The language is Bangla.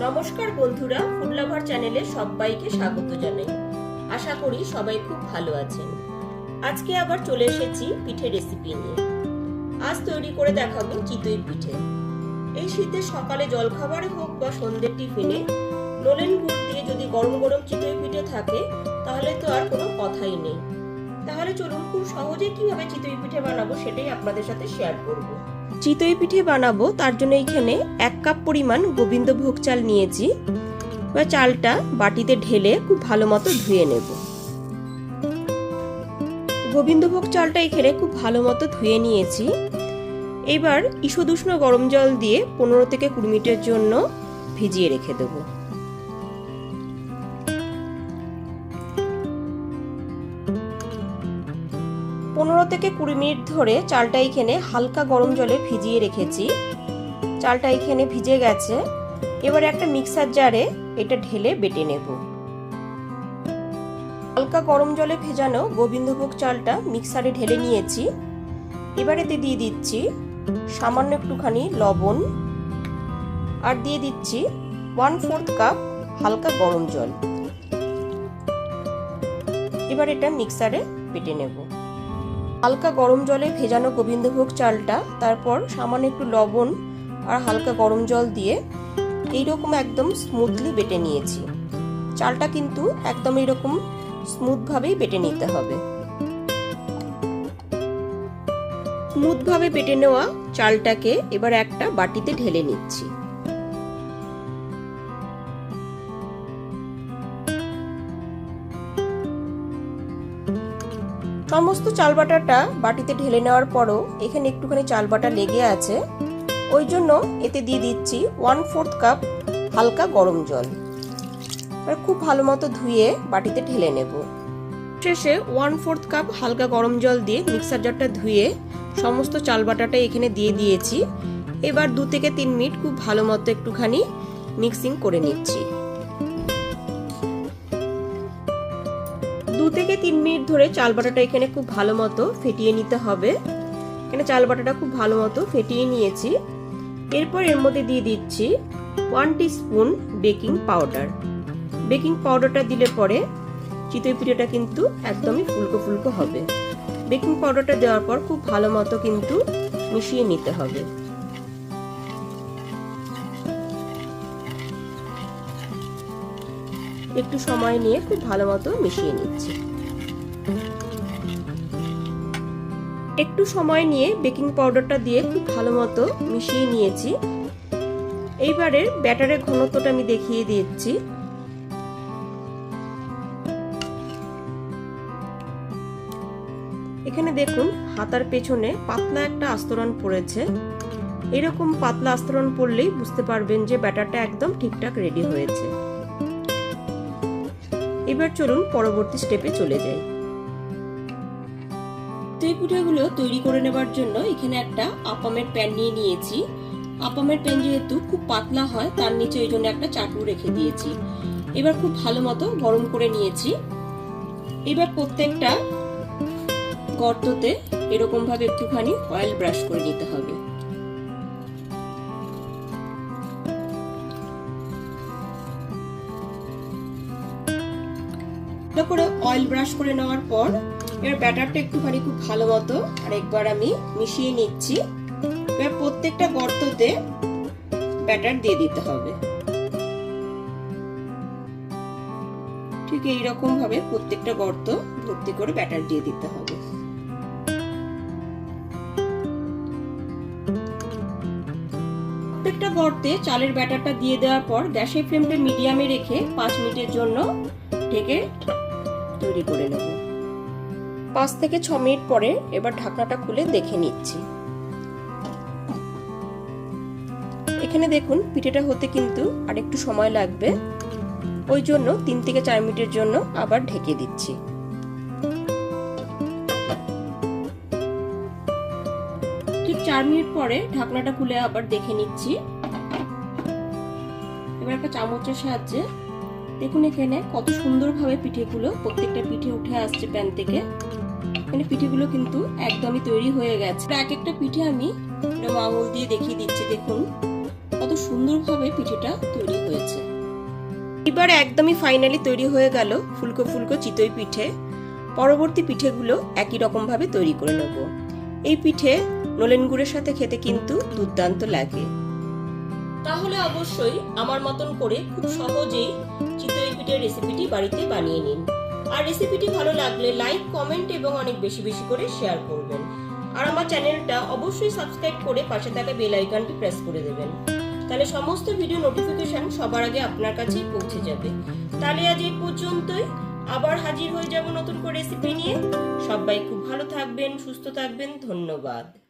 নমস্কার বন্ধুরা, ফুড লাভার চ্যানেলে সবাইকে স্বাগত জানাই। আশা করি সবাই খুব ভালো আছেন। আজকে আবার চলে এসেছি পিঠে রেসিপি নিয়ে। আজ তৈরি করে দেখাবো চিতই পিঠে। এই শীতের সকালে জলখাবারে হোক বা সন্ধ্যের টিফিনে নলেন গুড় দিয়ে যদি গরম গরম চিতই পিঠে থাকে তাহলে তো আর কোনো কথাই নেই। তাহলে চলুন খুব সহজে কিভাবে চিতই পিঠে বানাবো সেটাই আপনাদের সাথে শেয়ার করব। চিতই পিঠে বানাবো তার জন্য এখানে 1 কাপ পরিমাণ গোবিন্দভোগ চাল নিয়েছি। এবার চালটা বাটিতে ঢেলে খুব ভালো মতো ধুয়ে নেব। গোবিন্দভোগ চালটা এখানে খুব ভালো মতো ধুয়ে নিয়েছি। এবার ঈষদুষ্ণ গরম জল দিয়ে 15 থেকে 20 মিনিটের জন্য ভিজিয়ে রেখে দেবো। পনেরো থেকে 20 মিনিট ধরে চালটা এখানে হালকা গরম জলে ভিজিয়ে রেখেছি। চালটা এখানে ভিজে গেছে। এবারে একটা মিক্সার জারে এটা ঢেলে বেটে নেব। হালকা গরম জলে ভেজানো গোবিন্দভোগ চালটা মিক্সারে ঢেলে নিয়েছি। এবারে দিয়ে দিচ্ছি সামান্য একটুখানি লবণ আর দিয়ে দিচ্ছি 1/4 কাপ হালকা গরম জল। এবার এটা মিক্সারে বেটে নেব। হালকা গরম জলে ভেজানো গোবিন্দভোগ চালটা তারপর সামান্য একটু লবণ আর হালকা গরম জল দিয়ে এইরকম একদম স্মুথলি বেটে নিয়েছি। চালটা কিন্তু একদম এরকম স্মুথ ভাবেই বেটে নিতে হবে। স্মুথ ভাবে বেটে নেওয়া চালটাকে এবার একটা বাটিতে ঢেলে নিচ্ছি। সমস্ত চাল বাটাটা বাটিতে ঢেলে নেওয়ার পরও এখানে একটুখানি চাল বাটা লেগে আছে, ওই জন্য এতে দিয়ে দিচ্ছি 1/4 কাপ হালকা গরম জল। আর খুব ভালো মতো ধুয়ে বাটিতে ঢেলে নেব। শেষে 1/4 কাপ হালকা গরম জল দিয়ে মিক্সার জারটা ধুয়ে সমস্ত চাল বাটাটা এখানে দিয়ে দিয়েছি। এবার 2 থেকে 3 মিনিট খুব ভালো মতো একটুখানি মিক্সিং করে নিচ্ছি। 2 থেকে 3 মিনিট ধরে চাল বাটাটা এখানে খুব ভালো মতো ফেটিয়ে নিতে হবে। এখানে চাল বাটাটা খুব ভালো মতো ফেটিয়ে নিয়েছি। এরপর এর মধ্যে দিয়ে দিচ্ছি 1 টিস্পুন বেকিং পাউডার। বেকিং পাউডারটা দিলে পরে চিতই পিঠেটা কিন্তু একদমই ফুলকো ফুলকো হবে। বেকিং পাউডারটা দেওয়ার পর খুব ভালো মতো কিন্তু মিশিয়ে নিতে হবে। একটু সময় নিয়ে খুব ভালো মতো মিশিয়ে নিচ্ছি। একটু সময় নিয়ে বেকিং পাউডারটা দিয়ে খুব ভালো মতো মিশিয়ে নিয়েছি। এইবারে ব্যাটারের ঘনত্বটা আমি দেখিয়ে দিচ্ছি। এখানে দেখুন হাতার পেছনে পাতলা একটা আস্তরণ পড়েছে। এরকম পাতলা আস্তরণ পড়লেই বুঝতে পারবেন যে ব্যাটারটা একদম ঠিকঠাক রেডি হয়েছে। এবার চলুন পরবর্তী স্টেপে চলে যাই। চিতই পিঠেগুলো তৈরি করে নেবার জন্য এখানে একটা আপামের প্যান নিয়ে নিয়েছি। আপামের প্যান যেহেতু খুব পাতলা হয় তার নিচে এই জন্য একটা চাটু রেখে দিয়েছি। এবার খুব ভালো মতো গরম করে নিয়েছি। এবার প্রত্যেকটা গর্ততে এরকম ভাবে একটুখানি অয়েল ব্রাশ করে নিতে হবে। করে অয়েল ব্রাশ করে নেওয়ার পর এবার ব্যাটারটা একটুখানি খুব ভালো মতো আরেকবার আমি মিশিয়ে নিচ্ছি। এবার প্রত্যেকটা গর্ততে ব্যাটার দিয়ে দিতে হবে। ঠিক এইরকম ভাবে প্রত্যেকটা গর্ত ভর্তি করে ব্যাটার দিয়ে দিতে হবে। প্রত্যেকটা গর্তে চালের ব্যাটারটা দিয়ে দেওয়ার পর গ্যাসের ফ্লেমটা মিডিয়ামে রেখে 5 মিনিটের জন্য ঢেকে তৈরি করে নেব। 5 থেকে 6 মিনিট পরে এবার ঢাকনাটা খুলে দেখে নিচ্ছি। এখানে দেখুন পিঠেটা হতে কিন্তু আরেকটু সময় লাগবে, ওই জন্য 3 থেকে 4 মিনিটের জন্য আবার ঢেকে দিচ্ছি। ঠিক 4 মিনিট পরে ঢাকনাটা খুলে আবার দেখে নিচ্ছি। এবার একটা চামচের সাহায্যে দেখুন এখানে কত সুন্দরভাবে পিঠেগুলো প্রত্যেকটা পিঠে উঠে আসছে প্যান থেকে। এখানে পিঠেগুলো কিন্তু একদমই তৈরি হয়ে গেছে। এক একটা পিঠে আমি আঙুল দিয়ে দেখিয়ে দিচ্ছি। দেখুন কত সুন্দরভাবে পিঠেটা তৈরি হয়েছে। এবার একদমই ফাইনালি তৈরি হয়ে গেল ফুলকো ফুলকো চিতই পিঠে। পরবর্তী পিঠেগুলো একই রকম ভাবে তৈরি করে নেব। এই পিঠে নলেন গুড়ের সাথে খেতে কিন্তু দুর্দান্ত লাগে। তাহলে অবশ্যই আমার মতন করে খুব সহজেই চিতই পিঠের রেসিপিটি বাড়িতে বানিয়ে নিন। আর রেসিপিটি ভালো লাগলে লাইক, কমেন্ট এবং অনেক বেশি বেশি করে শেয়ার করবেন। আর আমার চ্যানেলটা অবশ্যই সাবস্ক্রাইব করে পাশে থাকা বেল আইকনটি প্রেস করে দেবেন। তাহলে সমস্ত ভিডিও নোটিফিকেশন সবার আগে আপনার কাছেই পৌঁছে যাবে। তাহলে আজ এই পর্যন্তই, আবার হাজির হয়ে যাব নতুন করে রেসিপি নিয়ে। সবাই খুব ভালো থাকবেন, সুস্থ থাকবেন। ধন্যবাদ।